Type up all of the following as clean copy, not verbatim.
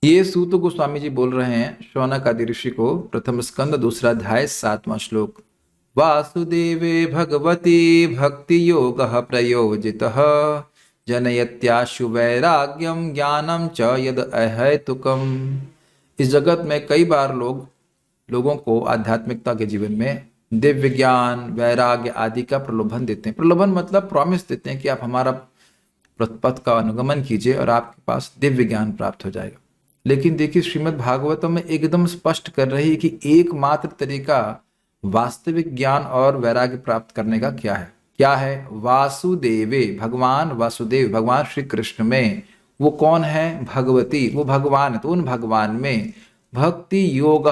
ये सूत गोस्वामी जी बोल रहे हैं शौनक आदि ऋषि को, प्रथम स्कंद दूसरा अध्याय 7वां श्लोक। वासुदेवे भगवती भक्ति योग प्रयोजितः जनयत्याशु वैराग्यम ज्ञानम च यद अहैतुकम। इस जगत में कई बार लोगों को आध्यात्मिकता के जीवन में दिव्य ज्ञान वैराग्य आदि का प्रलोभन देते हैं। प्रलोभन मतलब प्रॉमिस देते हैं कि आप हमारा पथ का अनुगमन कीजिए और आपके पास दिव्य ज्ञान प्राप्त हो जाएगा। लेकिन देखिए श्रीमद् भागवतम में एकदम स्पष्ट कर रही है कि एकमात्र तरीका वास्तविक ज्ञान और वैराग्य प्राप्त करने का क्या है। क्या है? वासुदेवे, भगवान वासुदेव, भगवान श्री कृष्ण में। वो कौन है? भगवती, वो भगवान है, तो उन भगवान में भक्ति योग,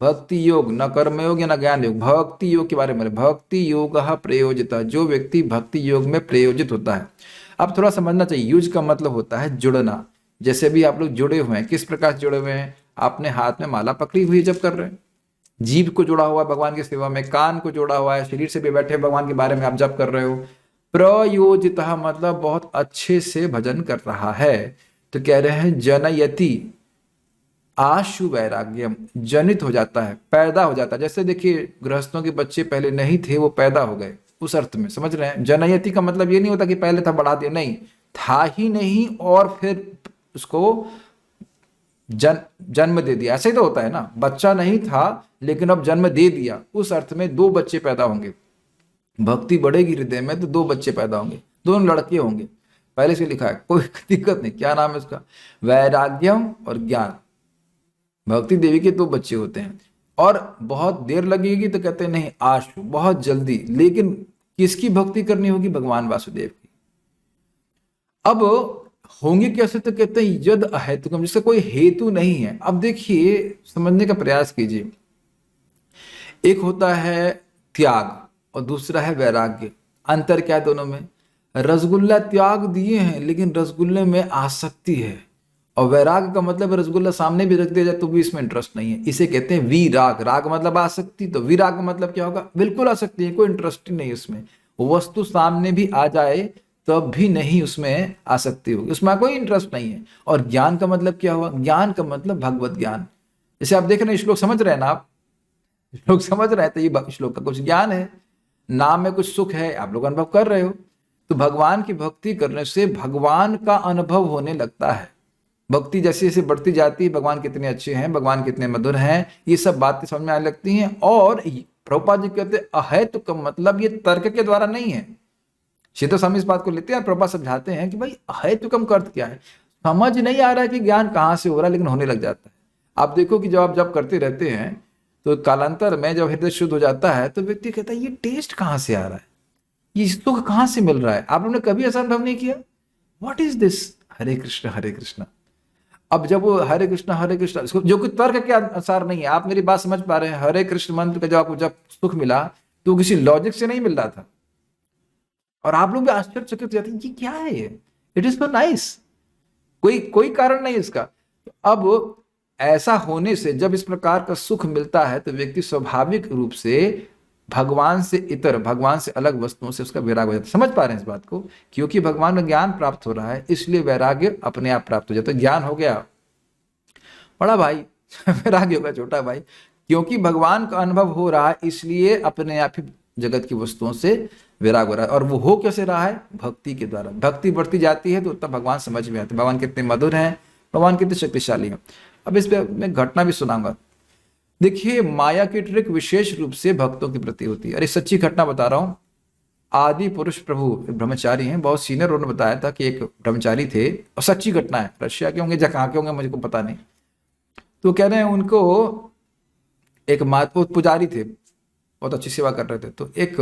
भक्ति योग, न कर्म योग या न ज्ञान योग, भक्ति योग के बारे में। भक्ति योग प्रयोजित, जो व्यक्ति भक्ति योग में प्रयोजित होता है। अब थोड़ा समझना चाहिए, यूज का मतलब होता है जुड़ना। जैसे भी आप लोग जुड़े हुए हैं, किस प्रकार से जुड़े हुए हैं? आपने हाथ में माला पकड़ी हुई है जब कर रहे हैं, जीभ को जोड़ा हुआ है भगवान की सेवा में, कान को जोड़ा हुआ है, शरीर से भी बैठे भगवान के बारे में आप जप कर रहे हो। प्रयोजित मतलब बहुत अच्छे से भजन कर रहा है। तो कह रहे हैं जनयति आशु वैराग्यम, जनित हो जाता है, पैदा हो जाता है। जैसे देखिए गृहस्थों के बच्चे पहले नहीं थे, वो पैदा हो गए, उस अर्थ में समझ रहे हैं। जनयति का मतलब ये नहीं होता कि पहले था बढ़ा दिया, नहीं, था ही नहीं और फिर उसको जन्म दे दिया, ऐसे ही तो होता है ना। बच्चा नहीं था लेकिन अब जन्म दे दिया, उस अर्थ में दो बच्चे पैदा होंगे। भक्ति बढ़ेगी हृदय में तो दो बच्चे पैदा होंगे, दोनों लड़के होंगे। पहले से लिखा है, कोई दिक्कत नहीं। क्या नाम है उसका? वैराग्यम और ज्ञान। भक्ति देवी के दो बच्चे होते हैं। और बहुत देर लगेगी तो कहते हैं नहीं, आशु, बहुत जल्दी। लेकिन किसकी भक्ति करनी होगी? भगवान वासुदेव की। अब होंगे कैसे? तो कहते हैं यद अहेतुकम, जिसका कोई हेतु नहीं है। अब देखिए समझने का प्रयास कीजिए, एक होता है त्याग और दूसरा है वैराग्य। अंतर क्या है दोनों में? रसगुल्ला त्याग दिए हैं लेकिन रसगुल्ले में आसक्ति है, और वैराग का मतलब रसगुल्ला सामने भी रख दिया जाए तो भी इसमें इंटरेस्ट नहीं है। इसे कहते हैं विराग। राग मतलब आसक्ति, तो विराग मतलब क्या होगा? बिल्कुल आसक्ति है, कोई इंटरेस्ट ही नहीं उसमें। वस्तु सामने भी आ जाए तब भी नहीं उसमें आसक्ति होगी, उसमें कोई इंटरेस्ट नहीं है। और ज्ञान का मतलब क्या हुआ? ज्ञान का मतलब भगवत ज्ञान। जैसे आप देख रहे हैं, श्लोक समझ रहे हैं ना आप? श्लोक समझ रहे हैं तो ये श्लोक का कुछ ज्ञान है, नाम में कुछ सुख है, आप लोग अनुभव कर रहे हो। तो भगवान की भक्ति करने से भगवान का अनुभव होने लगता है। भक्ति जैसे जैसे बढ़ती जाती है, भगवान कितने अच्छे हैं, भगवान कितने मधुर हैं, ये सब बातें समझ में आने लगती हैं। और प्रभुपाद जी कहते हैं अहेतु का मतलब ये तर्क के द्वारा नहीं है। शीतल स्वामी इस बात को लेते हैं और प्रभुपाद समझाते हैं कि भाई अहेतुकम का अर्थ क्या है। समझ नहीं आ रहा है कि ज्ञान कहाँ से हो रहा है, लेकिन होने लग जाता है। आप देखो कि जब आप जब करते रहते हैं तो कालांतर में जब हृदय शुद्ध हो जाता है तो व्यक्ति कहता है ये टेस्ट कहाँ से आ रहा है, ये सुख कहाँ से मिल रहा है। आप लोगों ने कभी ऐसा अनुभव नहीं किया? What is this? Hare Krishna Hare Krishna. अब जब वो हरे कृष्ण इसको जो कि तर्क के अनुसार नहीं है, आप मेरी बात समझ पा रहे हैं? हरे कृष्ण मंत्र का जब आपको जब सुख मिला तो किसी लॉजिक से नहीं मिल रहा था, और आप लोग भी आश्चर्यचकित हो जाते हैं ये क्या है, ये इट इज सो नाइस, कोई कोई कारण नहीं इसका। तो अब ऐसा होने से जब इस प्रकार का सुख मिलता है तो व्यक्ति स्वाभाविक रूप से भगवान से इतर, भगवान से अलग वस्तुओं से उसका वैराग्य हो जाता है। समझ पा रहे हैं इस बात को? क्योंकि भगवान में ज्ञान प्राप्त हो रहा है इसलिए वैराग्य अपने आप प्राप्त हो जाता है। ज्ञान हो गया बड़ा भाई, वैराग्य होगा छोटा भाई। क्योंकि भगवान का अनुभव हो रहा है इसलिए अपने आप ही जगत की वस्तुओं से वैराग हो रहा है। और वो हो कैसे रहा है? भक्ति के द्वारा। भक्ति बढ़ती जाती है तो तब भगवान समझ में आते हैं, भगवान कितने मधुर हैं, भगवान कितने शक्तिशाली हैं। अब इस पर मैं घटना भी सुनाऊंगा। देखिए माया की ट्रिक विशेष रूप से भक्तों के प्रति होती है। अरे सच्ची घटना बता रहा हूं। आदि पुरुष प्रभु ब्रह्मचारी हैं, बहुत सीनियर, उन्होंने बताया था कि एक ब्रह्मचारी थे, और सच्ची घटना है, रशिया के होंगे या कहाँ के होंगे मुझे को पता नहीं। तो कह रहे हैं उनको एक वो पुजारी थे, बहुत अच्छी सेवा कर रहे थे। तो एक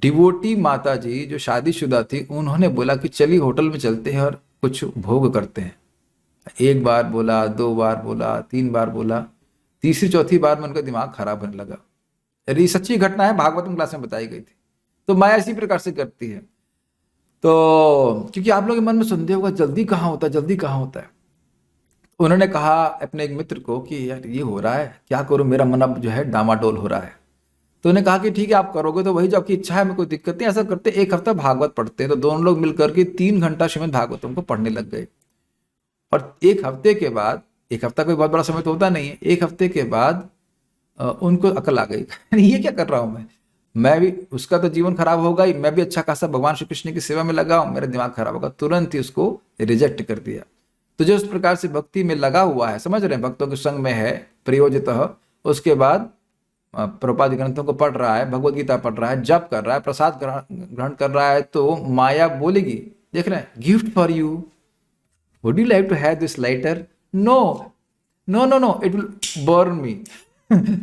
डिवोटी माता जी जो शादीशुदा थी, उन्होंने बोला कि चलिए होटल में चलते हैं और कुछ भोग करते हैं। एक बार बोला, दो बार बोला, तीन बार बोला, तीसरी चौथी बार में उनका दिमाग खराब होने लगा। ये सच्ची घटना है, भागवतम क्लास में बताई गई थी। तो माया इसी प्रकार से करती है। तो क्योंकि आप लोगों के मन में संदेह होगा जल्दी कहाँ होता है, जल्दी कहाँ होता है। उन्होंने कहा अपने एक मित्र को कि यार ये हो रहा है, क्या करूं, मेरा मन अब जो है डामाडोल हो रहा है। तो उन्होंने कहा कि ठीक है आप करोगे तो वही जो आपकी इच्छा है, मैं कोई दिक्कत नहीं। ऐसा करते एक हफ्ता भागवत पढ़ते हैं। तो दोनों लोग मिलकर के 3 घंटा श्रीमद् भागवतम को पढ़ने लग गए। और एक हफ्ते के बाद, एक हफ्ता कोई बहुत बड़ा समय तो होता नहीं है, एक हफ्ते के बाद उनको अकल आ गई ये क्या कर रहा हूं मैं भी, उसका तो जीवन खराब होगा ही, मैं भी अच्छा खासा भगवान श्री कृष्ण की सेवा में लगा हूं, मेरा दिमाग खराब होगा, तुरंत ही उसको रिजेक्ट कर दिया। तो जो इस प्रकार से भक्ति में लगा हुआ है, समझ रहे हैं, भक्तों के संग में है प्रयोजितः, उसके बाद प्रभुपाद ग्रंथों को पढ़ रहा है, भगवत गीता पढ़ रहा है, जप कर रहा है, प्रसाद ग्रहण कर रहा है, तो माया बोलेगी, देख रहे हैं, gift for you, would you like to have this lighter, no no no no, it will burn me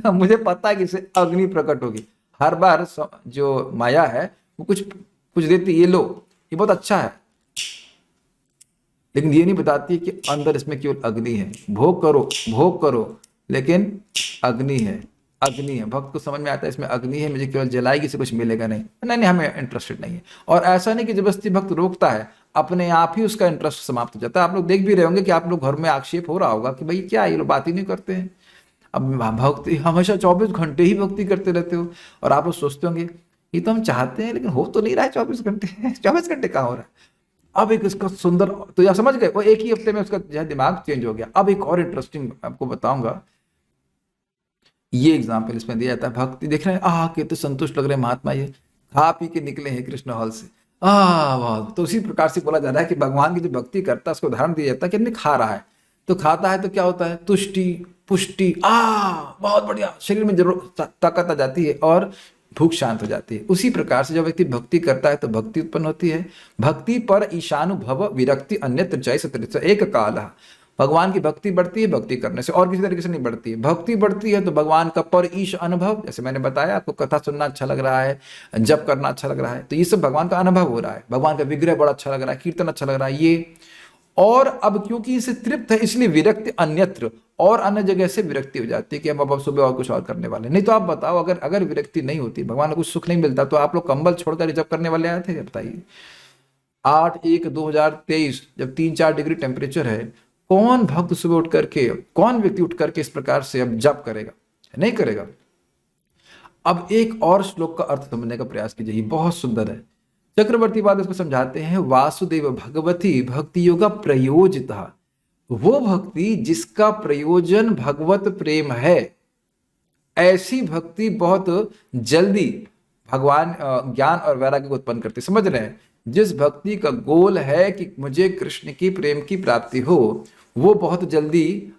मुझे पता है कि इससे अग्नि प्रकट होगी। हर बार जो माया है वो कुछ कुछ देती, ये लो, ये बहुत अच्छा है, लेकिन ये नहीं बताती कि अंदर इसमें केवल अग्नि है, भोग करो, लेकिन अग्नि है, अग्नि है। भक्त को समझ में आता है इसमें अग्नि है, मुझे केवल जलाएगी से कुछ मिलेगा नहीं, नहीं नहीं, हमें इंटरेस्टेड नहीं है। और ऐसा नहीं कि जबरदस्ती भक्त रोकता है, अपने आप ही उसका इंटरेस्ट समाप्त हो जाता है। आप लोग देख भी रहे होंगे कि आप लोग घर में आक्षेप हो रहा होगा कि भाई क्या ये लोग बात ही नहीं करते हैं, अब भक्ति हमेशा 24 घंटे ही भक्ति करते रहते हो, और आप लोग सोचते होंगे ये तो हम चाहते हैं लेकिन हो तो नहीं रहा है 24 घंटे 24 घंटे कहाँ हो रहा है। अब एक इसका सुंदर, तो यह समझ गए, वो एक ही हफ्ते में उसका जो है दिमाग चेंज हो गया। अब एक और इंटरेस्टिंग आपको बताऊंगा, ये एग्जाम्पल इसमें दिया जाता है। भक्ति देख रहे हैं, के तो संतुष्ट लग रहे हैं महात्मा, ये खा पी के निकले हैं कृष्ण हॉल से, वाह। तो उसी प्रकार से बोला जा रहा है कि भगवान की जो भक्ति करता है उसको उदाहरण दिया जाता है कि आदमी खा रहा है, तो खाता है तो क्या होता है, तुष्टि पुष्टि, बहुत बढ़िया, शरीर में जरूर ताकत आ जाती है और भूख शांत हो जाती है। उसी प्रकार से जब व्यक्ति भक्ति करता है तो भक्ति उत्पन्न होती है। भक्ति पर ईशानुभव विरक्ति अन्यत्र चैत एक काल, भगवान की भक्ति बढ़ती है भक्ति करने से, और किसी तरीके से नहीं बढ़ती है। भक्ति बढ़ती है तो भगवान का पर ईश अनुभव, जैसे मैंने बताया आपको, कथा सुनना अच्छा लग रहा है, जप करना अच्छा लग रहा है, तो ये सब भगवान का अनुभव हो रहा है, भगवान का विग्रह बड़ा अच्छा लग रहा है, कीर्तन अच्छा लग रहा है ये। और अब क्योंकि इसे तृप्त है इसलिए विरक्ति अन्यत्र, और अन्य जगह से विरक्ति हो जाती है कि अब सुबह और कुछ और करने वाले नहीं। तो आप बताओ, अगर अगर विरक्ति नहीं होती, भगवान को कुछ सुख नहीं मिलता, तो आप लोग कंबल छोड़कर जप करने वाले आए थे, बताइए। 8/1/2023 जब 3-4 डिग्री टेम्परेचर है, कौन भक्त सुबह उठ करके, कौन व्यक्ति उठ करके इस प्रकार से अब जप करेगा, नहीं करेगा। अब एक और श्लोक का अर्थ समझने का प्रयास कीजिए, बहुत सुंदर है। चक्रवर्ती बाद इसको समझाते हैं, वासुदेव भगवती भक्ति योगा प्रयोजिता, वो भक्ति जिसका प्रयोजन भगवत प्रेम है, ऐसी भक्ति बहुत जल्दी भगवान ज्ञान और वैराग्य को उत्पन्न करती। समझ रहे हैं, जिस भक्ति का गोल है कि मुझे कृष्ण की प्रेम की प्राप्ति हो, वो बहुत जल्दी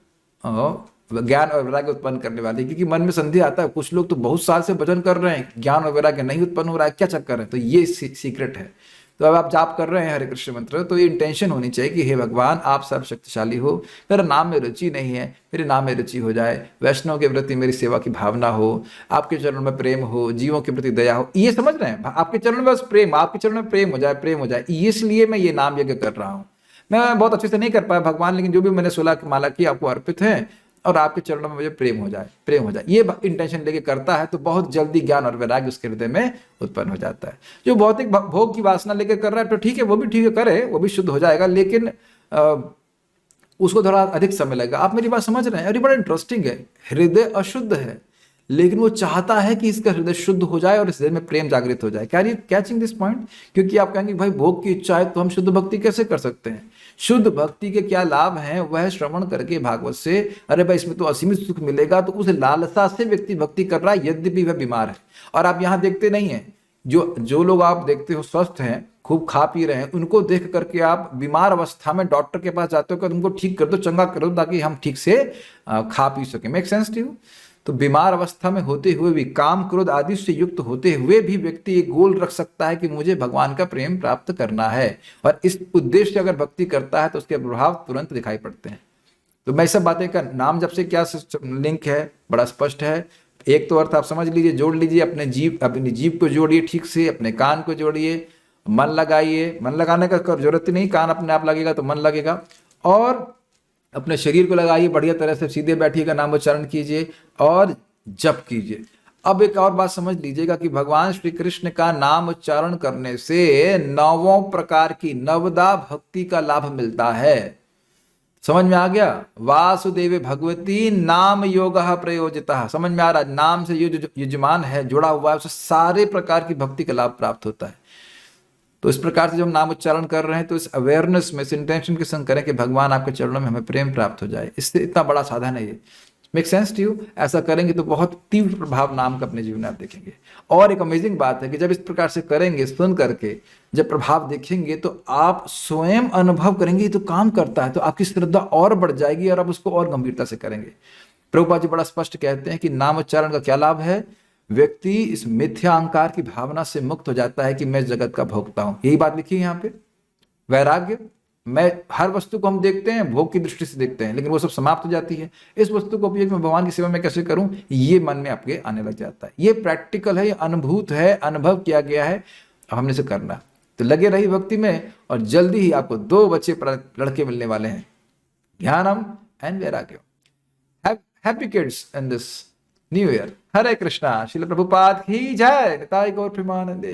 ज्ञान और वैराग्य उत्पन्न करने वाली। क्योंकि मन में संदेह आता है, कुछ लोग तो बहुत साल से भजन कर रहे हैं, ज्ञान और वैराग्य नहीं उत्पन्न हो रहा है, क्या चक्कर है। तो ये सीक्रेट है। तो अब आप जाप कर रहे हैं हरे कृष्ण मंत्र, तो ये इंटेंशन होनी चाहिए कि हे भगवान आप सर्वशक्तिशाली हो, मेरा नाम में रुचि नहीं है, मेरे नाम में रुचि हो जाए, वैष्णव के प्रति मेरी सेवा की भावना हो, आपके चरणों में प्रेम हो, जीवों के प्रति दया हो। ये समझ रहे हैं, आपके चरणों में बस प्रेम, आपके चरणों में प्रेम हो जाए, प्रेम हो जाए, इसलिए मैं ये नाम यज्ञ कर रहा हूँ। मैं बहुत अच्छे से नहीं कर पाया भगवान, लेकिन जो भी मैंने 16 की माला की आपको अर्पित है, और आपके चरणों में मुझे प्रेम हो जाए, प्रेम हो जाए, ये इंटेंशन लेके करता है, तो बहुत जल्दी ज्ञान और वैराग्य उसके हृदय में उत्पन्न हो जाता है। जो भौतिक भोग की वासना लेकर कर रहा है तो ठीक है, वो भी ठीक है, करे, वो भी शुद्ध हो जाएगा, लेकिन उसको थोड़ा अधिक समय लगेगा। आप मेरी बात समझ रहे हैं। और ये बड़ा इंटरेस्टिंग है, हृदय अशुद्ध है लेकिन वो चाहता है कि इसका हृदय शुद्ध हो जाए और इस हृदय में प्रेम जागृत हो जाए। Can you catching this point? क्योंकि आप कहेंगे भाई भोग की इच्छा है तो हम शुद्ध भक्ति कैसे कर सकते हैं? शुद्ध भक्ति के क्या लाभ हैं, वह श्रवण करके भागवत से, अरे भाई इसमें तो असीमित सुख मिलेगा, तो उस लालसा से व्यक्ति भक्ति कर रहा है, यद्यपि वह बीमार है। और आप यहाँ देखते नहीं है, जो लोग आप देखते हो स्वस्थ हैं, खूब खा पी रहे हैं, उनको देख करके आप बीमार अवस्था में डॉक्टर के पास जाते हो कि उनको ठीक कर दो, चंगा कर दो, ताकि हम ठीक से खा पी सके। Make sense to you? तो बीमार अवस्था में होते हुए भी, काम क्रोध आदि से युक्त होते हुए भी व्यक्ति एक गोल रख सकता है कि मुझे भगवान का प्रेम प्राप्त करना है, और इस उद्देश्य से अगर भक्ति करता है तो उसके प्रभाव तुरंत दिखाई पड़ते हैं। तो मैं सब बातें का नाम जब से क्या लिंक है बड़ा स्पष्ट है। एक तो अर्थ आप समझ लीजिए, जोड़ लीजिए, अपनी जीभ को जोड़िए ठीक से, अपने कान को जोड़िए, मन लगाइए, मन लगाने का जरूरत ही नहीं, कान अपने आप लगेगा तो मन लगेगा, और अपने शरीर को लगाइए, बढ़िया तरह से सीधे बैठिएगा, नाम उच्चारण कीजिए और जप कीजिए। अब एक और बात समझ लीजिएगा कि भगवान श्री कृष्ण का नाम उच्चारण करने से 9 प्रकार की नवदा भक्ति का लाभ मिलता है। समझ में आ गया? वासुदेव भगवती नाम योग प्रयोजिता, समझ में आ रहा? नाम से ये जो यजमान है जुड़ा हुआ है, उसे सारे प्रकार की भक्ति का लाभ प्राप्त होता है। तो इस प्रकार से जब हम नाम उच्चारण कर रहे हैं तो इस अवेयरनेस में, इस इंटेंशन के संग करें कि भगवान आपके चरणों में हमें प्रेम प्राप्त हो जाए। इससे इतना बड़ा साधन है ये। Make sense to you? ऐसा करेंगे तो बहुत तीव्र प्रभाव नाम का अपने जीवन में आप देखेंगे। और एक अमेजिंग बात है कि जब इस प्रकार से करेंगे, सुन करके जब प्रभाव देखेंगे तो आप स्वयं अनुभव करेंगे ये तो काम करता है, तो आपकी श्रद्धा और बढ़ जाएगी और आप उसको और गंभीरता से करेंगे। प्रभुपाद जी बड़ा स्पष्ट कहते हैं कि नाम उच्चारण का क्या लाभ है? व्यक्ति इस मिथ्या अहंकार की भावना से मुक्त हो जाता है कि मैं जगत का भोगता हूं। यही बात लिखी है यहाँ पे। वैराग्य, मैं हर वस्तु को हम देखते हैं भोग की दृष्टि से देखते हैं, लेकिन वो सब समाप्त हो जाती है। इस वस्तु को उपयोग मैं भगवान की सेवा में कैसे करूं, ये मन में आपके आने लग जाता है। ये प्रैक्टिकल है, ये अनुभूत है, अनुभव किया गया है, अब हमने से करना। तो लगे रही भक्ति में और जल्दी ही आपको 2 बच्चे लड़के मिलने वाले हैं, gyanam and vairagya. Happy kids in this new year. Hare Krishna. Srila Prabhupada की जय। निताई गौर प्रेमानंदे।